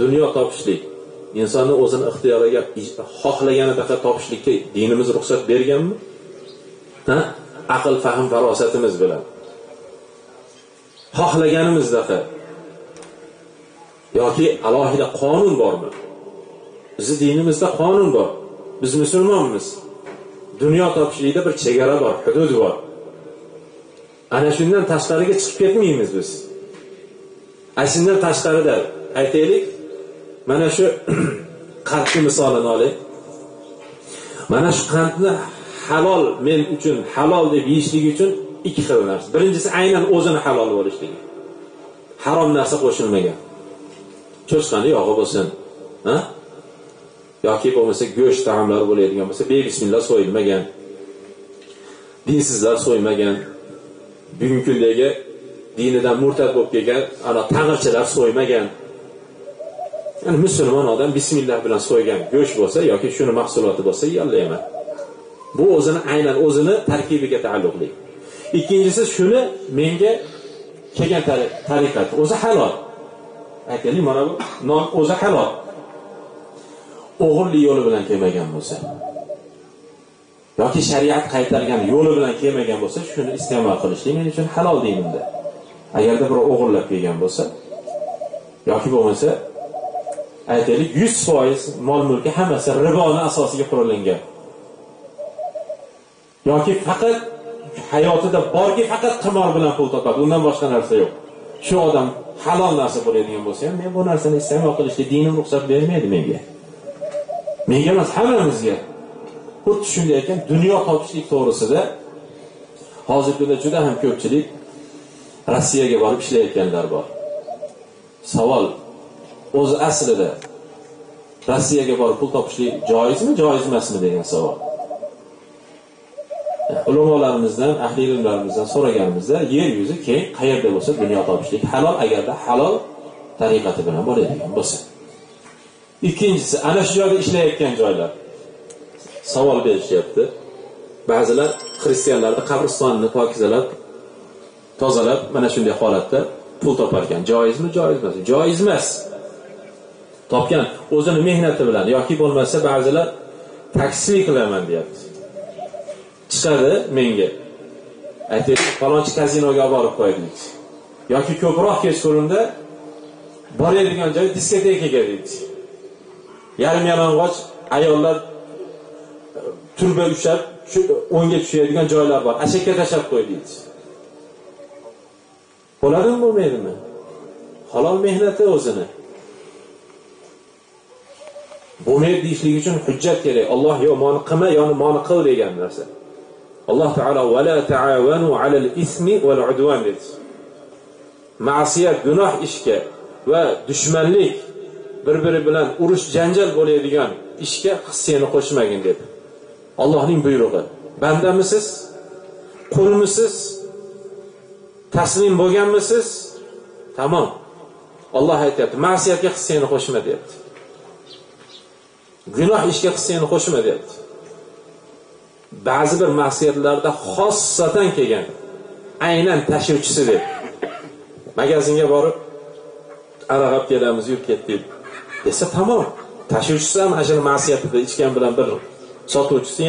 dunyo topishlik, insonni o'zini ixtiyoriga xohlaganidaqa topishlikka dinimiz ruxsat berganmi? Aql, fahm, farosatimiz bilan xohlaganimizdaqa yoki alohida qonun bormi? Bizning dinimizda qonun bor. Biz musulmonmiz. Dunyo topishlikda bir chegara bor, hudud bor. Ana shundan tashqariga chiqib ketmaymiz biz. Shundan tashqarida aytaylik, mana shu qandni misolini olaylik. Mana shu qandni halol, men uchun halol deb yeyishlik uchun ikki xil narsa. Birinchisi aynan o'zini halol bo'lishligi. Harom narsa qo'shilmagan. Cho'chqani yog'i bo'lsin, yoki bo'lmasa go'sht taomlar bo'ladigan bo'lsa, bismillah so'yilmagan. Dinsizlar so'ymagan. Bugungi kundagi dinidan murtad bo'lib kelgan ana tag'irchilar so'ymagan. Yani musulmon odam bismillah bilan so'ygan go'sht bo'lsa yoki shuni mahsuloti bo'lsa yollayman. Bu o'zini aynan o'zini tarkibiga taalluqli. Ikkinchisi shuni menga kelgan tariqat o'zi halol. Aytaylik, mana bu non o'zi halol. O'g'irlik yo'li bilan kelmagan bo'lsa yoki shariat qaytargan yo'li bilan kelmagan bo'lsa, shuni iste'mol qilishlik men uchun halol dinimda. Agarda bir o'g'irlab kelgan bo'lsa yoki bo'lmasa aytaylik 100% mol-mulki hammasi riboni asosiga qurilgan. Yoki faqat hayotida borki faqat qimor bilan pul topadi, undan boshqa narsa yo'q. Shu odam halol narsa bo'ladigan bo'lsa ham men bu narsani iste'mol qilishga dinim ruxsat bermaydi menga. Menga emas, hammamizga. Xuddi shunday ekan, dunyo topishlik to'g'risida hozirgi kunda juda ham ko'pchilik Rossiyaga borib ishlayotganlar bor. Savol o'zi aslida Rossiyaga borib pul topishlik joizmi, joiz emasmi degan savol. Ulamolarimizdan, ahli ilmlarimizdan so'raganimizda yer yuzi keng, qayerda bo'lsa dunyo topishlik halol, agarda halol tariqati bilan bo'ladigan bo'lsa. Ikkinchisi, ana shu joyda ishlayotgan joylar. Savol berishyapti. Ba'zilar xristianlarning qabristonni pokizalab, tozalab, mana shunday holatda pul topar ekan. Joizmi, joiz emasmi? Joiz emas. Topgan o'zini mehnati bilan yoki bo'lmasa ba'zilar taksilik qilaman deyapti. Chiqadi menga. Aytaylik, falonchi kazinoga borib qo'ydik. Yoki ko'proq kechqurunda boradigan joy diskotekaga deydi. Yarim yalang'och ayollar turba ushab, shu o'ngga tushadigan joylar bor. Ashakka tashab qo'ydik. Bo'ladimi, bo'lmaydimi? Halol mehnati o'zini. Bo'lmaydi deyishlik uchun hujjat kerak. Alloh yomonni qilma, yomonni qil degan narsa. Alloh taolo va la ta'awanu 'alal ismi wal 'udwan dedi. Ma'siyat, gunoh ishga va dushmanlik, bir-biri bilan urush, janjal bo'ladigan ishga hisseni qo'shmagin dedi. Allohning buyrug'i. Bandamisiz? Qulmisiz? Taslim bo'lganmisiz? Tamom. Alloh aytayapti, ma'siyatga hisseni qo'shma deyapti. Gunoh ishga hisseni qo'shma deyapti. Ba'zi bir ma'siyatlarda xossatan kelgan aynan tashuvchisi deb. Magazinga borib arag'ab kelamiz, yurib ketdik desa tamom. Tashuvchisi ham ashuna ma'siyatida ichgan bilan bir sotuvchisi